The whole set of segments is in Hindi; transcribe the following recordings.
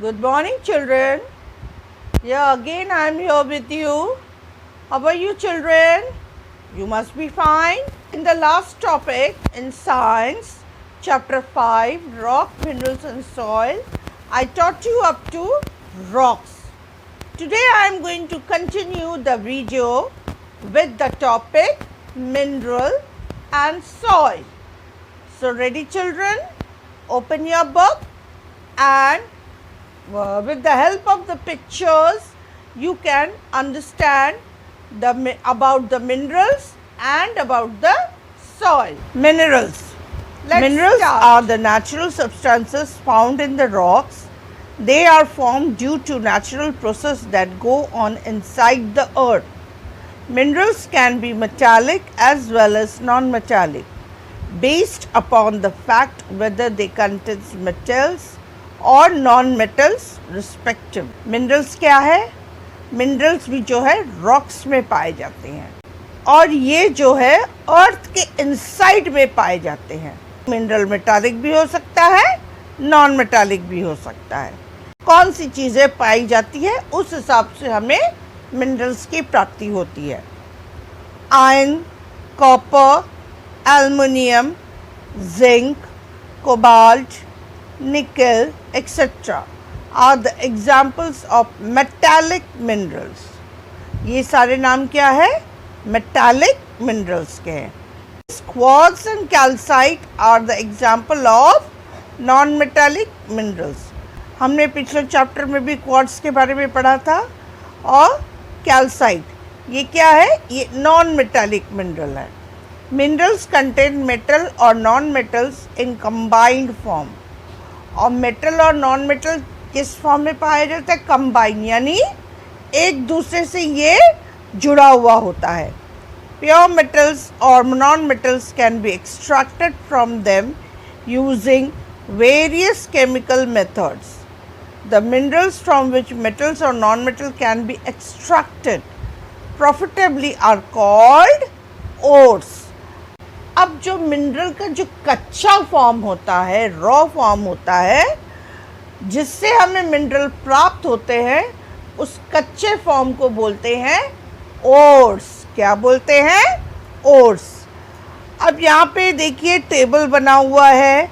Good morning, children. Yeah, again I am here with you. How are you, children? You must be fine. In the last topic in science, chapter 5, rock, minerals and soil, I taught you up to rocks. Today I am going to continue the video with the topic mineral and soil. So ready, children? Open your book and with the help of the pictures you can understand about the minerals and about the soil. Minerals. Minerals are the natural substances found in the rocks. They are formed due to natural processes that go on inside the earth. Minerals can be metallic as well as non-metallic, based upon the fact whether they contain metals और नॉन मेटल्स रिस्पेक्टिव. मिनरल्स क्या है? मिनरल्स भी जो है रॉक्स में पाए जाते हैं और ये जो है अर्थ के इनसाइड में पाए जाते हैं. मिनरल मेटालिक भी हो सकता है, नॉन मेटालिक भी हो सकता है. कौन सी चीज़ें पाई जाती है उस हिसाब से हमें मिनरल्स की प्राप्ति होती है. Iron, copper, aluminium, zinc, cobalt, nickel, etc. are the examples of metallic minerals. ये सारे नाम क्या है? Metallic minerals के हैं. Quartz and calcite are the example of non-metallic minerals. हमने पिछले चैप्टर में भी क्वार्ट्स के बारे में पढ़ा था और कैल्साइट. ये क्या है? ये non-metallic mineral है. Minerals contain metal or non-metals in combined form. और मेटल और नॉन मेटल किस फॉर्म में पाया जाता है? कंबाइन, यानी एक दूसरे से ये जुड़ा हुआ होता है. प्योर मेटल्स और non metals can be extracted from them using various chemical methods. The minerals from which metals और non metal can be extracted profitably are called ores. अब जो मिनरल का जो कच्चा फॉर्म होता है, रॉ फॉर्म होता है, जिससे हमें मिनरल प्राप्त होते हैं, उस कच्चे फॉर्म को बोलते हैं ओर्स. क्या बोलते हैं? ओर्स. अब यहाँ पे देखिए टेबल बना हुआ है,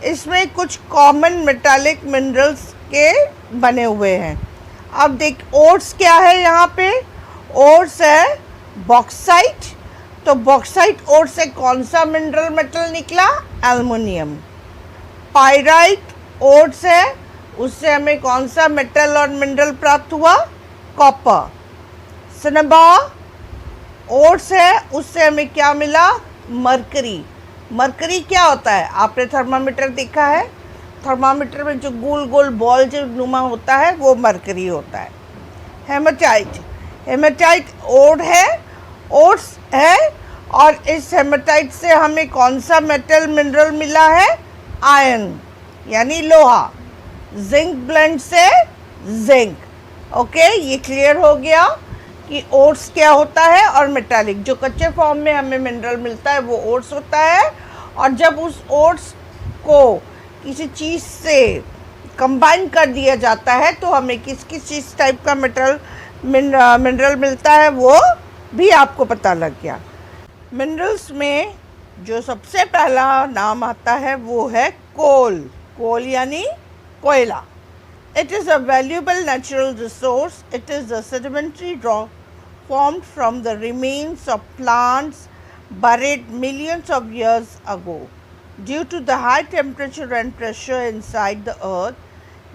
इसमें कुछ कॉमन मेटालिक मिनरल्स के बने हुए हैं. अब देख ओर्स क्या है यहाँ पे? ओर्स है बॉक्साइट. तो बॉक्साइट ओर से कौन सा मिनरल मेटल निकला? एल्युमिनियम. पाइराइट ओर से, उससे हमें कौन सा मेटल और मिनरल प्राप्त हुआ? कॉपर. सिनेबार ओर से, उससे हमें क्या मिला? मरकरी. मरकरी क्या होता है? आपने थर्मामीटर देखा है? थर्मामीटर में जो गोल गोल बॉल जो नुमा होता है वो मरकरी होता है. हेमाटाइट. हेमाटाइट ओर है, ओर्स है, और इस हेमाटाइट से हमें कौन सा मेटल मिनरल मिला है? आयरन, यानी लोहा. जिंक ब्लेंड से जिंक. ओके, ये क्लियर हो गया कि ओर्स क्या होता है और मेटालिक. जो कच्चे फॉर्म में हमें मिनरल मिलता है वो ओर्स होता है, और जब उस ओर्स को किसी चीज़ से कंबाइन कर दिया जाता है तो हमें किस किस चीज़ टाइप का मिनरल मिलता है वो भी आपको पता लग गया. मिनरल्स में जो सबसे पहला नाम आता है वो है कोल. कोल यानी कोयला. It is a valuable natural resource. It is a sedimentary rock formed from the remains of plants buried millions of years ago. Due to the high temperature and pressure inside the earth,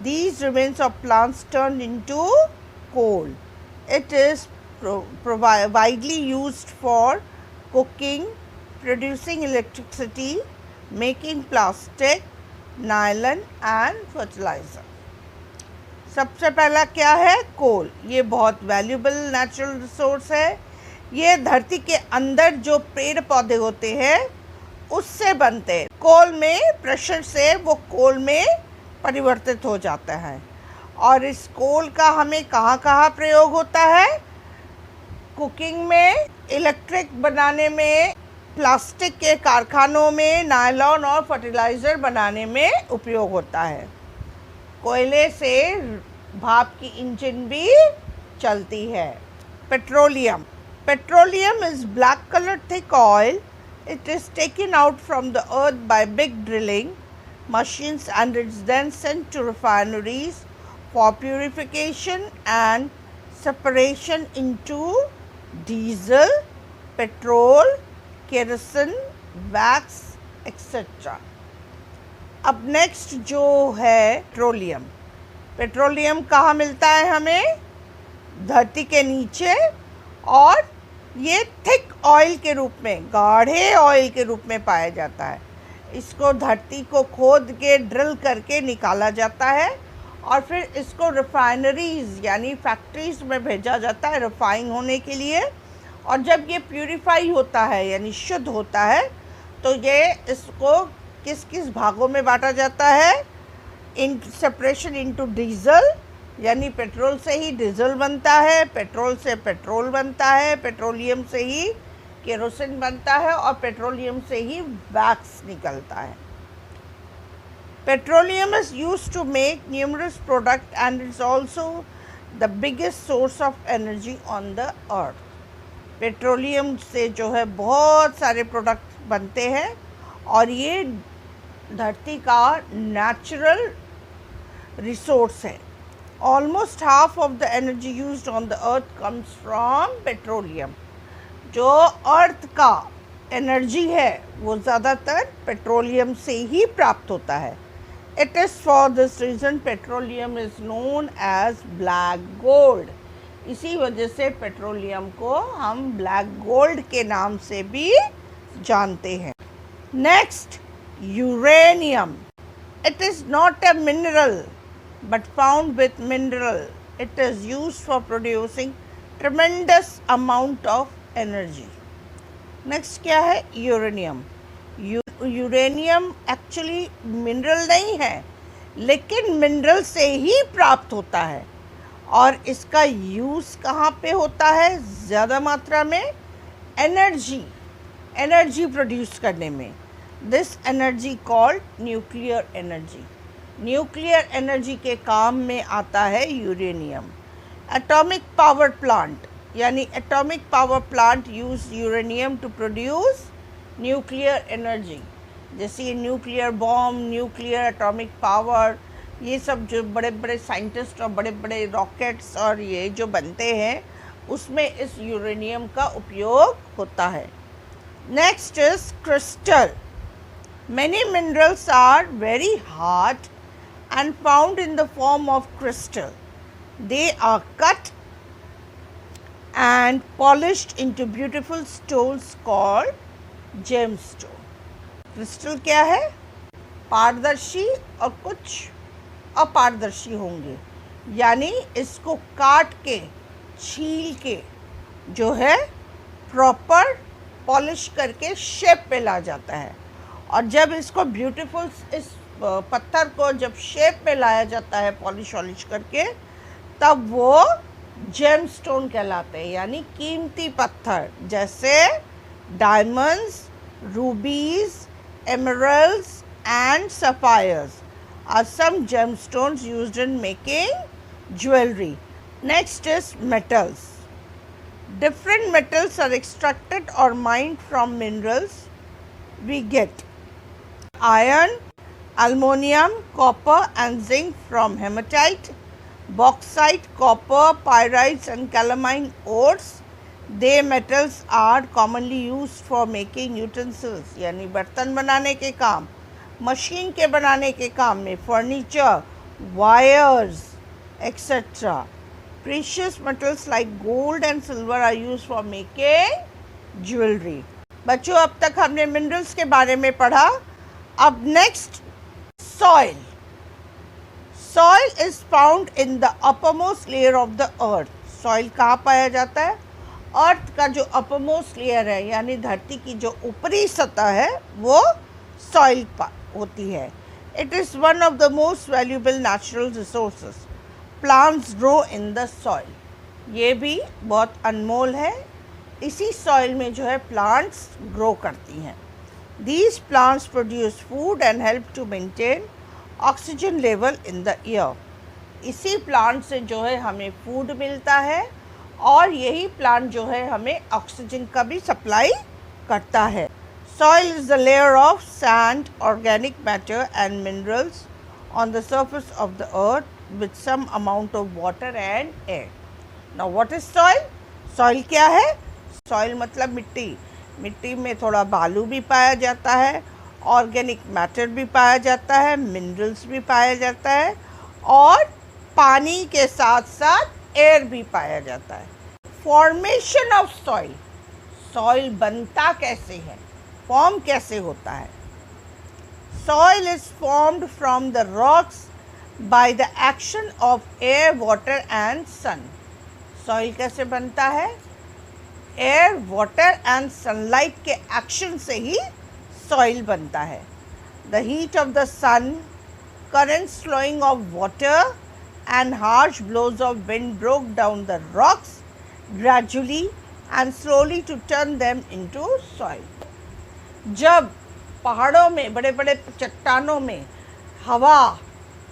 these remains of plants turned into coal. It is widely used for cooking, producing electricity, making plastic, nylon and fertilizer. सबसे पहला क्या है? कोल. ये बहुत वैल्यूएबल नेचुरल रिसोर्स है. ये धरती के अंदर जो पेड़ पौधे होते हैं उससे बनते हैं. कोल में प्रेशर से वो कोल में परिवर्तित हो जाता है. और इस कोल का हमें कहाँ कहाँ प्रयोग होता है? कुकिंग में, इलेक्ट्रिक बनाने में, प्लास्टिक के कारखानों में, नायलॉन और फर्टिलाइज़र बनाने में उपयोग होता है. कोयले से भाप की इंजन भी चलती है। Petroleum is black colored thick oil. It is taken out from the earth by big drilling machines and it's then sent to refineries for purification and separation into diesel, petrol, kerosene, wax, etc. अब नेक्स्ट जो है पेट्रोलियम कहाँ मिलता है हमें? धरती के नीचे, और ये थिक ऑयल के रूप में, गाढ़े ऑयल के रूप में पाया जाता है। इसको धरती को खोद के ड्रिल करके निकाला जाता है और फिर इसको रिफाइनरीज यानी फैक्ट्रीज में भेजा जाता है रिफाइन होने के लिए। और जब ये प्यूरिफाई होता है यानी शुद्ध होता है तो ये इसको किस किस भागों में बांटा जाता है? इन सेपरेशन इनटू डीजल, यानी पेट्रोल से ही डीजल बनता है, पेट्रोल से पेट्रोल बनता है, पेट्रोलियम से ही केरोसिन बनता है और पेट्रोलियम से ही वैक्स निकलता है। Petroleum is used to make numerous product and it's also the biggest source of energy on the earth. Petroleum से जो है बहुत सारे प्रोडक्ट बनते हैं और ये धरती का नेचुरल रिसोर्स है। Almost half of the energy used on the earth comes from petroleum. जो अर्थ का एनर्जी है वो ज़्यादातर पेट्रोलियम से ही प्राप्त होता है। It is for this reason petroleum is known as black gold. इसी वजह से पेट्रोलियम को हम ब्लैक गोल्ड के नाम से भी जानते हैं। Next, uranium. It is not a mineral but found with mineral. It is used for producing tremendous amount of energy. Next क्या है? यूरेनियम। यूरेनियम एक्चुअली मिनरल नहीं है लेकिन मिनरल से ही प्राप्त होता है और इसका यूज़ कहाँ पे होता है? ज़्यादा मात्रा में एनर्जी प्रोड्यूस करने में। This energy called nuclear energy. Nuclear energy के काम में आता है यूरेनियम। एटॉमिक पावर प्लांट यानी atomic power plant use uranium to produce nuclear energy, जैसे nuclear bomb, nuclear atomic power, ये सब जो बड़े बड़े साइंटिस्ट और बड़े बड़े रॉकेट्स और ये जो बनते हैं उसमें इस यूरेनियम का उपयोग होता है। Next is crystal. Many minerals are very hard and found in the form of crystal. They are cut and polished into beautiful stones called gemstone. Crystal क्या है? पारदर्शी और कुछ अपारदर्शी होंगे, यानी इसको काट के छील के जो है प्रॉपर पॉलिश करके शेप पे ला जाता है। और जब इसको ब्यूटीफुल इस पत्थर को जब शेप में लाया जाता है पॉलिश वॉलिश करके, तब वो जेम स्टोन कहलाते हैं, यानी कीमती पत्थर, जैसे diamonds, rubies, emeralds and sapphires are some gem stones used in making jewellery. Next is metals. Different metals are extracted or mined from minerals. We get iron, aluminum, copper and zinc from hematite, bauxite, copper, pyrites and calamine ores. They metals are commonly used for making utensils, यानी बर्तन बनाने के काम, मशीन के बनाने के काम में, furniture, wires etc. Precious metals like gold and silver are used for making jewelry. बच्चों, अब तक हमने मिनरल्स के बारे में पढ़ा। अब next, soil. Soil is found in the uppermost layer of the earth. Soil कहाँ पाया जाता है? अर्थ का जो अपरमोस्ट लेयर है, यानी धरती की जो ऊपरी सतह है, वो सॉइल होती है। It is one of the most valuable natural resources. Plants grow in the soil. ये भी बहुत अनमोल है। इसी सॉइल में जो है प्लांट्स ग्रो करती हैं। These plants produce food and help to maintain oxygen level in the air. इसी प्लांट से जो है हमें फूड मिलता है और यही प्लांट जो है हमें ऑक्सीजन का भी सप्लाई करता है। Soil is a layer of sand, organic matter and minerals on the surface of the earth with some amount of water and air. Now what is soil? Soil क्या है? Soil मतलब मिट्टी। मिट्टी में थोड़ा बालू भी पाया जाता है, ऑर्गेनिक मैटर भी पाया जाता है, मिनरल्स भी पाया जाता है और पानी के साथ साथ एयर भी पाया जाता है। फॉर्मेशन ऑफ सॉइल, सॉइल बनता कैसे है, फॉर्म कैसे होता है? Soil is formed from the rocks by the action of air, water and sun. Soil कैसे बनता है? एयर, वाटर एंड सनलाइट के एक्शन से ही सॉइल बनता है। The heat of the sun, currents flowing of water and harsh blows of wind broke down the rocks gradually and slowly to turn them into soil. जब पहाड़ों में, बड़े बड़े चट्टानों में हवा,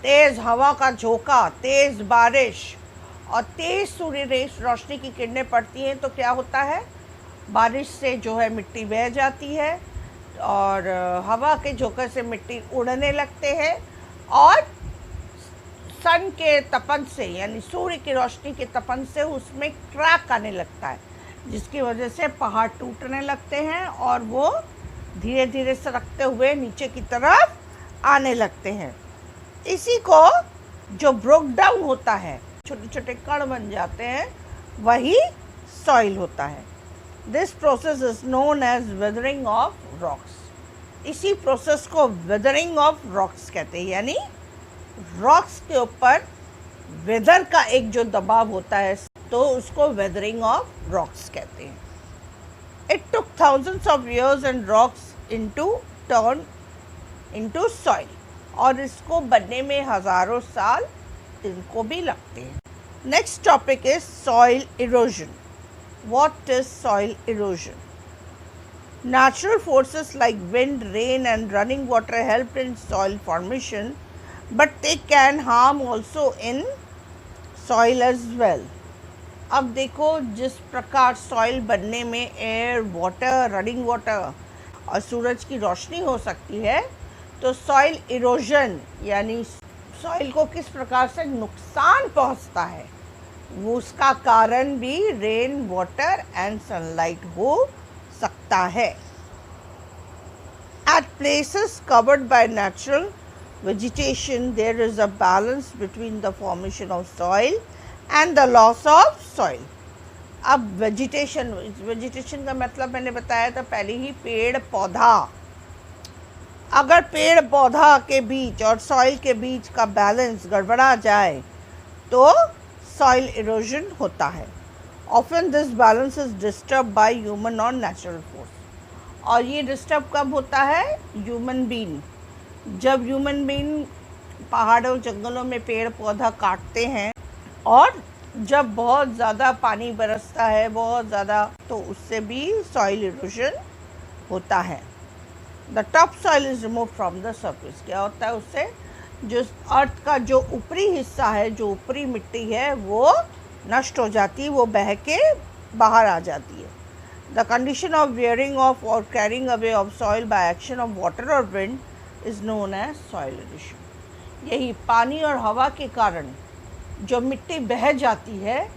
तेज़ हवा का झोंका, तेज़ बारिश और तेज़ सूर्य रोशनी की किरणें पड़ती हैं तो क्या होता है? बारिश से जो है मिट्टी बह जाती है और हवा के झोंके से मिट्टी उड़ने लगते हैं और सन के तपन से यानी सूर्य की रोशनी के तपन से उसमें क्रैक आने लगता है, जिसकी वजह से पहाड़ टूटने लगते हैं और वो धीरे धीरे सरकते हुए नीचे की तरफ आने लगते हैं। इसी को जो ब्रोक डाउन होता है, छोटे छोटे कण बन जाते हैं, वही सॉइल होता है। This process is known as weathering of rocks. इसी प्रोसेस को वेदरिंग ऑफ रॉक्स कहते हैं, यानी रॉक्स के ऊपर वेदर का एक जो दबाव होता है तो उसको वेदरिंग ऑफ रॉक्स कहते हैं। It took thousands of years and rocks into turn into soil, और इसको बनने में हज़ारों साल इनको भी लगते हैं। Next topic is soil erosion. What is soil erosion? Natural forces like wind, rain and running water help in soil formation, but they can harm also in soil as well. अब देखो, जिस प्रकार सॉइल बनने में एयर, वाटर, रनिंग वाटर और सूरज की रोशनी हो सकती है, तो सॉइल इरोजन यानी सॉइल को किस प्रकार से नुकसान पहुंचता है, वो उसका कारण भी रेन, वाटर एंड सनलाइट हो सकता है। At places covered by natural vegetation, there is a balance between the formation of soil and the loss of soil. अब वेजिटेशन का मतलब मैंने बताया था पहले ही, पेड़ पौधा। अगर पेड़ पौधा के बीच और सॉइल के बीच का बैलेंस गड़बड़ा जाए तो सॉइल इरोजन होता है। Often this balance is disturbed by human or natural force. और ये डिस्टर्ब कब होता है? Human being. जब ह्यूमन बीइंग पहाड़ों जंगलों में पेड़ पौधा काटते हैं और जब बहुत ज़्यादा पानी बरसता है, बहुत ज़्यादा, तो उससे भी सॉइल इरोजन होता है। The top soil is remove from the surface. क्या होता है उससे? जो अर्थ का जो ऊपरी हिस्सा है, जो ऊपरी मिट्टी है, वो नष्ट हो जाती है, वो बह के बाहर आ जाती है। The condition of wearing off और carrying away of soil by action of water और wind is known as soil erosion. यही पानी और हवा के कारण जो मिट्टी बह जाती है,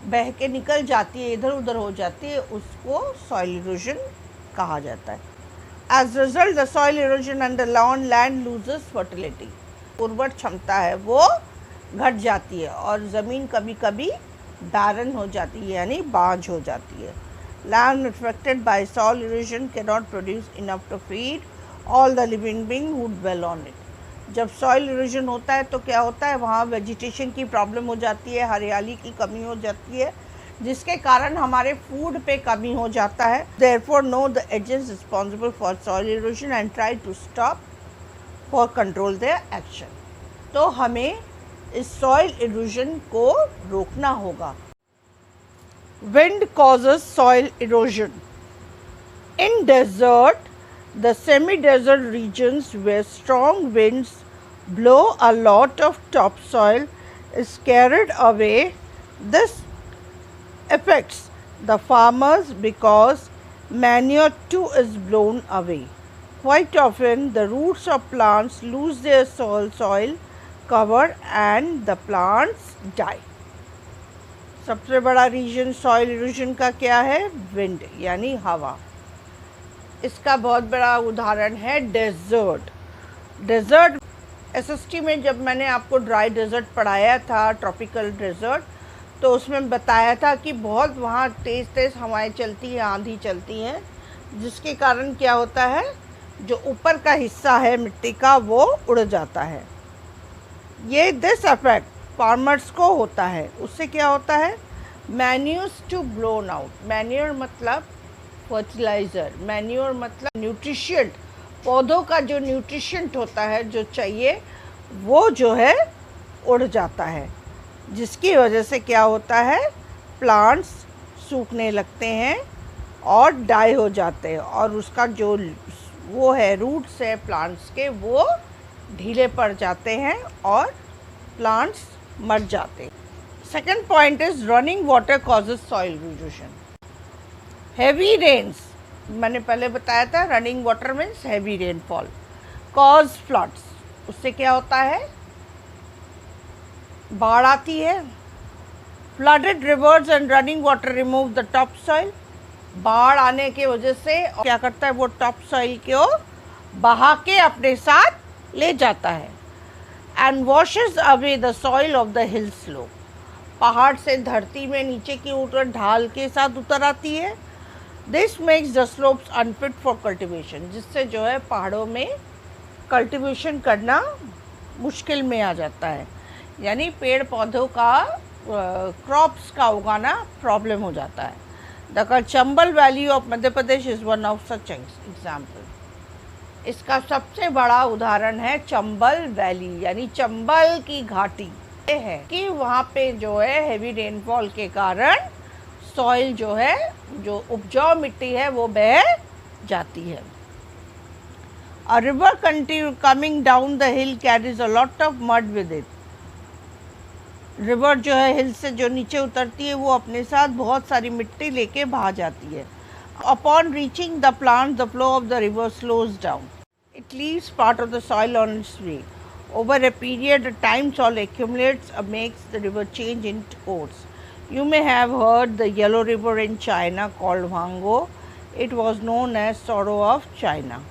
बह के निकल जाती है, इधर उधर हो जाती है, उसको सॉइल इरोजन कहा जाता है। As result the soil erosion and the land loses fertility. उर्वर क्षमता है वो घट जाती है और ज़मीन कभी कभी बैरन हो जाती है, यानी बांझ हो जाती है। Land affected by soil erosion can not produce enough to feed all the living being who dwell on it. जब सॉइल इरोजन होता है तो क्या होता है, वहाँ वेजिटेशन की प्रॉब्लम हो जाती है, हरियाली की कमी हो जाती है, जिसके कारण हमारे फूड पे कमी हो जाता है। Therefore know the agents responsible for soil erosion and try to stop for control their action. तो हमें इस सॉइल इरोजन को रोकना होगा। Wind causes soil erosion. In desert, the semi-desert regions where strong winds blow, a lot of topsoil is carried away. This affects the farmers because manure too is blown away. Quite often, the roots of plants lose their soil cover and the plants die. सबसे बड़ा रीजन सॉइल इरोजन का क्या है? विंड यानी हवा. इसका बहुत बड़ा उदाहरण है डेजर्ट. डेजर्ट एसएसटी में जब मैंने आपको ड्राई डेजर्ट पढ़ाया था, ट्रॉपिकल डेजर्ट, तो उसमें बताया था कि बहुत वहाँ तेज़ तेज़ हवाएं चलती हैं, आंधी चलती हैं, जिसके कारण क्या होता है, जो ऊपर का हिस्सा है मिट्टी का वो उड़ जाता है. ये दिस अफेक्ट फार्मर्स को होता है. उससे क्या होता है? Manures to blown out. Manure मतलब फर्टिलाइज़र, मैन्योर मतलब न्यूट्रिशेंट. पौधों का जो न्यूट्रिशेंट होता है जो चाहिए वो जो है उड़ जाता है, जिसकी वजह से क्या होता है, प्लांट्स सूखने लगते हैं और डाई हो जाते हैं, और उसका जो वो है रूट्स है प्लांट्स के वो ढीले पड़ जाते हैं और प्लांट्स मर जाते हैं. Second point is running water causes soil erosion. Heavy rains, मैंने पहले बताया था, running water means heavy rainfall cause floods. उससे क्या होता है? बाढ़ आती है. Flooded rivers and running water remove the top soil. बाढ़ आने की वजह से क्या करता है, वो टॉप सॉइल को बहा के अपने साथ ले जाता है. And washes away the soil of the hill slope. पहाड़ से धरती में नीचे की ऊपर ढाल के साथ उतर आती है. This makes the slopes unfit for cultivation. जिससे जो है पहाड़ों में कल्टिवेशन करना मुश्किल में आ जाता है, यानी पेड़ पौधों का क्रॉप्स का उगाना प्रॉब्लम हो जाता है. The Chambal valley of Madhya Pradesh is one of such example. इसका सबसे बड़ा उदाहरण है चंबल वैली, यानी चंबल की घाटी है कि वहाँ पे जो है हैवी रेनफॉल के कारण सॉइल जो है, जो उपजाऊ मिट्टी है वो बह जाती है. A river coming down the hill carries a lot of mud with it. River जो है हिल से जो नीचे उतरती है वो अपने साथ बहुत सारी मिट्टी लेके बहा जाती है. Upon reaching the plant, the flow of the river slows down. It leaves part of the soil on its way. Over a period of time, soil accumulates and makes the river change its course. You may have heard the yellow river in China called Huanghe. It was known as Sorrow of China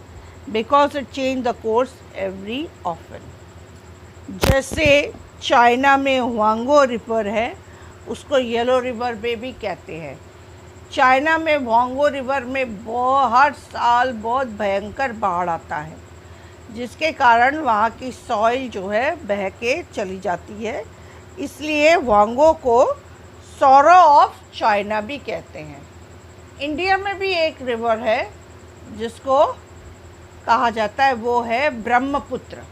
because it changed the course every often. जैसे चाइना में हुआंगो रिवर है, उसको येलो रिवर भी कहते हैं. चाइना में हुआंगो रिवर में हर साल बहुत भयंकर बाढ़ आता है, जिसके कारण वहाँ की सॉइल जो है बह के चली जाती है. इसलिए हुआंगो को सॉरो ऑफ चाइना भी कहते हैं. इंडिया में भी एक रिवर है जिसको कहा जाता है, वो है ब्रह्मपुत्र.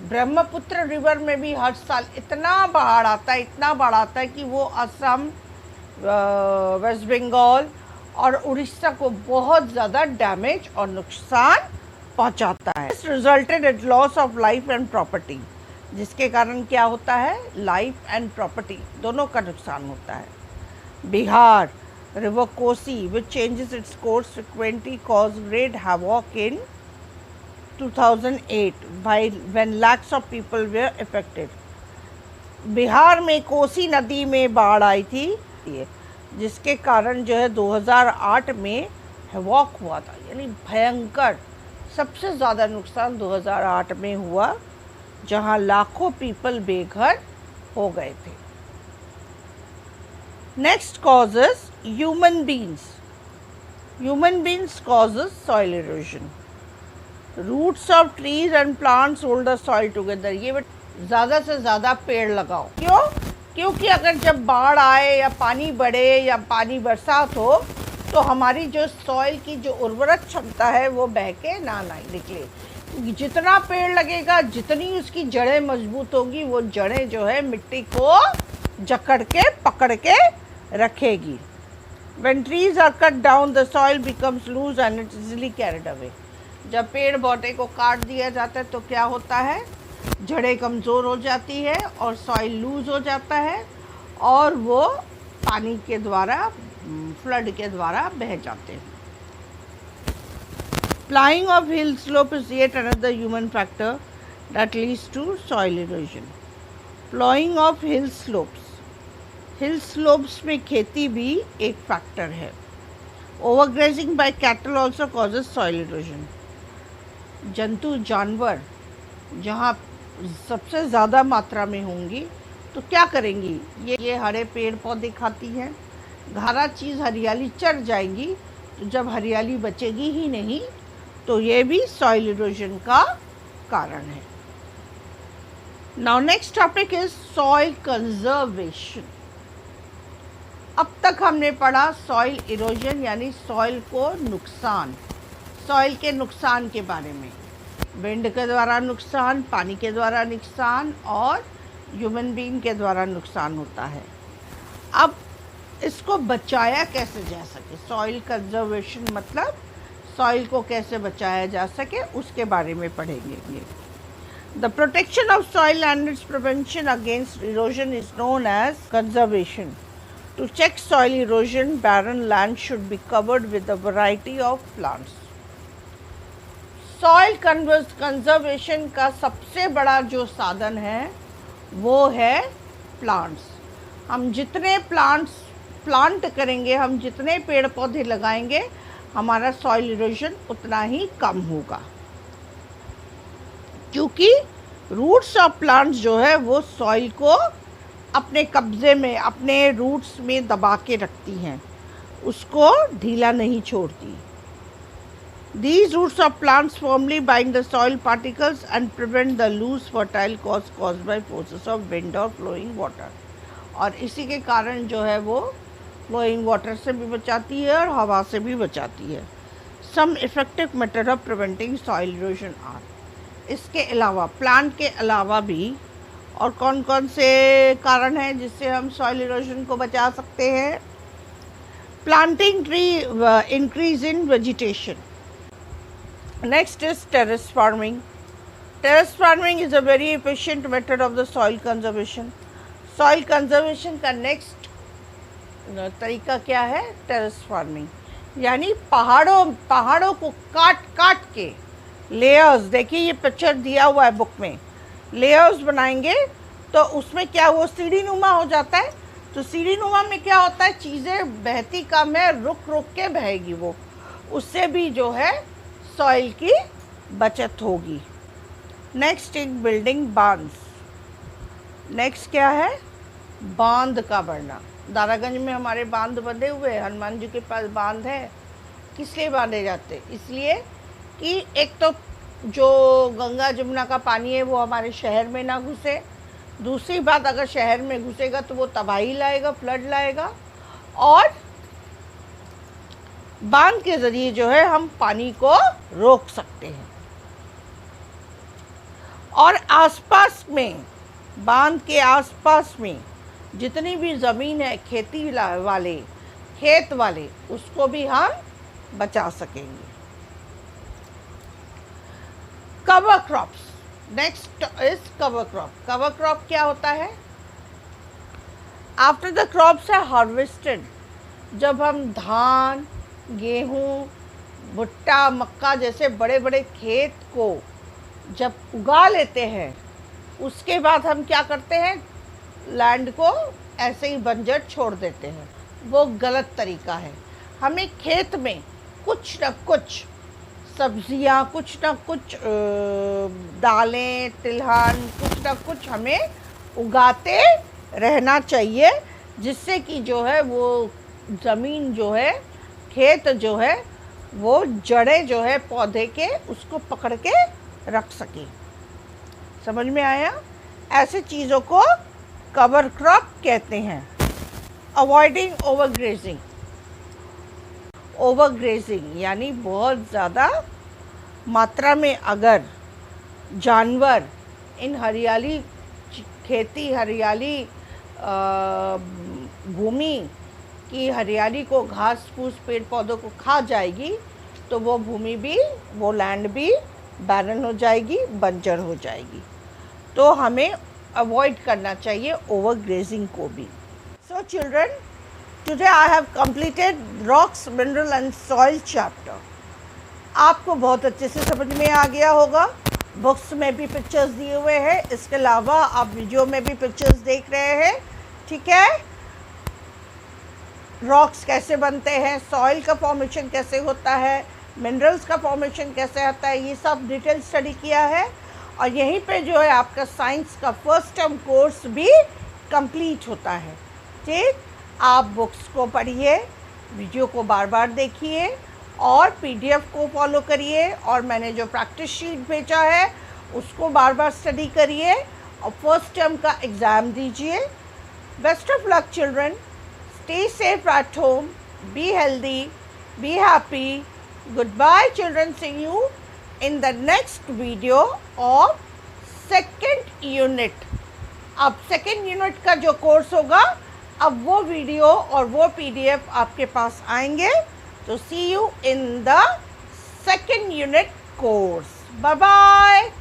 ब्रह्मपुत्र रिवर में भी हर साल इतना बाढ़ आता है, इतना बाढ़ आता है कि वो असम, वेस्ट बंगाल और उड़ीसा को बहुत ज़्यादा डैमेज और नुकसान पहुंचाता है. इस resulted at loss of life and property. जिसके कारण क्या होता है, लाइफ एंड प्रॉपर्टी दोनों का नुकसान होता है. Bihar river Kosi which changes its course frequently cause great havoc in 2008 when lakhs of people were affected. Bihar में कोसी नदी में बाढ़ आई थी, जिसके कारण जो है 2008 में हैवॉक हुआ था, यानी भयंकर. सबसे ज़्यादा नुकसान 2008 में हुआ, जहां लाखों पीपल बेघर हो गए थे. Next causes human beings. Human beings causes soil erosion. Roots of trees and plants hold the soil together. ये ज़्यादा से ज़्यादा पेड़ लगाओ. क्यों? क्योंकि अगर जब बाढ़ आए या पानी बढ़े या पानी बरसात हो तो हमारी जो सॉइल की जो उर्वरक क्षमता है वो बह के ना निकले. जितना पेड़ लगेगा, जितनी उसकी जड़ें मजबूत होगी, वो जड़ें जो है मिट्टी को जकड़ के पकड़ के रखेगी. When trees are cut down, the soil becomes loose and it's easily carried away. जब पेड़ पौधे को काट दिया जाता है तो क्या होता है, जड़ें कमज़ोर हो जाती है और सॉइल लूज़ हो जाता है और वो पानी के द्वारा, फ्लड के द्वारा बह जाते हैं। Ploughing of hill slope is yet another human factor that leads to soil erosion. Ploughing of hill slopes. Hill slopes में खेती भी एक फैक्टर है। Overgrazing by cattle also causes soil erosion. जंतु जानवर जहाँ सबसे ज़्यादा मात्रा में होंगी तो क्या करेंगी, ये हरे पेड़ पौधे खाती हैं, हरा चीज़ हरियाली चढ़ जाएंगी, तो जब हरियाली बचेगी ही नहीं तो ये भी सॉइल इरोजन का कारण है। Now next topic is soil conservation. अब तक हमने पढ़ा सॉइल इरोजन यानी सॉइल को नुकसान, सॉइल के नुकसान के बारे में, विंड के द्वारा नुकसान, पानी के द्वारा नुकसान और ह्यूमन बीइंग के द्वारा नुकसान होता है। अब इसको बचाया कैसे जा सके, सॉइल कंजर्वेशन मतलब सॉइल को कैसे बचाया जा सके उसके बारे में पढ़ेंगे। The protection of soil and its prevention against erosion is known as conservation. To check soil erosion, barren land should be covered with a variety of plants. Soil conservation का सबसे बड़ा जो साधन है वो है प्लांट्स। हम जितने प्लांट करेंगे, हम जितने पेड़ पौधे लगाएंगे, हमारा सॉइल इरोजन उतना ही कम होगा, क्योंकि रूट्स ऑफ प्लांट्स जो है वो सॉइल को अपने कब्जे में, अपने रूट्स में दबा के रखती हैं, उसको ढीला नहीं छोड़ती। These roots of plants firmly bind the soil particles and prevent the loose fertile cause caused by forces of wind or flowing water. और इसी के कारण जो है वो फ्लोइंग वाटर से भी बचाती है और हवा से भी बचाती है। Some effective method of preventing soil erosion are. इसके अलावा, प्लांट के अलावा भी और कौन कौन से कारण हैं जिससे हम सॉइल इरोजन को बचा सकते हैं? Planting tree increase in vegetation. Next is terrace farming. Terrace farming is a very efficient method of the soil conservation. Soil conservation का next तरीका क्या है? टेरेस फार्मिंग, यानी पहाड़ों को काट के लेयर्स, देखिए ये पिक्चर दिया हुआ है बुक में, लेयर्स बनाएंगे तो उसमें क्या वो सीढ़ी नुमा हो जाता है। तो सीढ़ी नुमा में क्या होता है, चीज़ें बहती कम है, रुक के बहेगी वो, उससे भी जो है सॉइल की बचत होगी। नेक्स्ट इज बिल्डिंग बांध्स। नेक्स्ट क्या है? बांध का बढ़ना। दारागंज में हमारे बांध बंधे हुए, हनुमान जी के पास बांध है। किस लिए बांधे जाते? इसलिए कि एक तो जो गंगा जमुना का पानी है वो हमारे शहर में ना घुसे, दूसरी बात अगर शहर में घुसेगा तो वो तबाही लाएगा, फ्लड लाएगा, और बांध के ज़रिए जो है हम पानी को रोक सकते हैं। और आसपास में, बांध के आसपास में जितनी भी ज़मीन है खेती वाले, खेत वाले, उसको भी हम बचा सकेंगे। Cover crops. Next is cover crop. Cover crop क्या होता है? After the crops are harvested, जब हम धान, गेहूँ, भुट्टा, मक्का जैसे बड़े बड़े खेत को जब उगा लेते हैं, उसके बाद हम क्या करते हैं, लैंड को ऐसे ही बंजर छोड़ देते हैं। वो गलत तरीका है। हमें खेत में कुछ न कुछ सब्जियां, कुछ न कुछ दालें, तिलहन, कुछ न कुछ हमें उगाते रहना चाहिए, जिससे कि जो है वो ज़मीन जो है, खेत जो है, वो जड़ें जो है पौधे के उसको पकड़ के रख सके। समझ में आया? ऐसे चीज़ों को कवर क्रॉप कहते हैं। Avoiding overgrazing. ओवरग्रेजिंग यानी बहुत ज़्यादा मात्रा में अगर जानवर इन हरियाली खेती, हरियाली भूमि की हरियाली को, घास फूस, पेड़ पौधों को खा जाएगी, तो वो भूमि भी, वो लैंड भी बैरन हो जाएगी, बंजर हो जाएगी। तो हमें अवॉइड करना चाहिए ओवर ग्रेजिंग को भी। So children, today I have completed rocks, mineral and soil chapter. आपको बहुत अच्छे से समझ में आ गया होगा। बुक्स में भी पिक्चर्स दिए हुए हैं, इसके अलावा आप वीडियो में भी पिक्चर्स देख रहे हैं। ठीक है, रॉक्स कैसे बनते हैं, सॉइल का फॉर्मेशन कैसे होता है, मिनरल्स का फॉर्मेशन कैसे होता है, ये सब डिटेल स्टडी किया है। और यहीं पे जो है आपका साइंस का फर्स्ट टर्म कोर्स भी कंप्लीट होता है। ठीक, आप बुक्स को पढ़िए, वीडियो को बार बार देखिए और पीडीएफ को फॉलो करिए, और मैंने जो प्रैक्टिस शीट भेजा है उसको बार बार स्टडी करिए और फर्स्ट टर्म का एग्ज़ाम दीजिए। Best of luck children, stay safe at home, be healthy, be happy. Goodbye children, see you in the next video of second unit. अब सेकेंड यूनिट का जो कोर्स होगा, अब वो वीडियो और वो पीडीएफ आपके पास आएंगे। तो see you in the second unit course. Bye bye.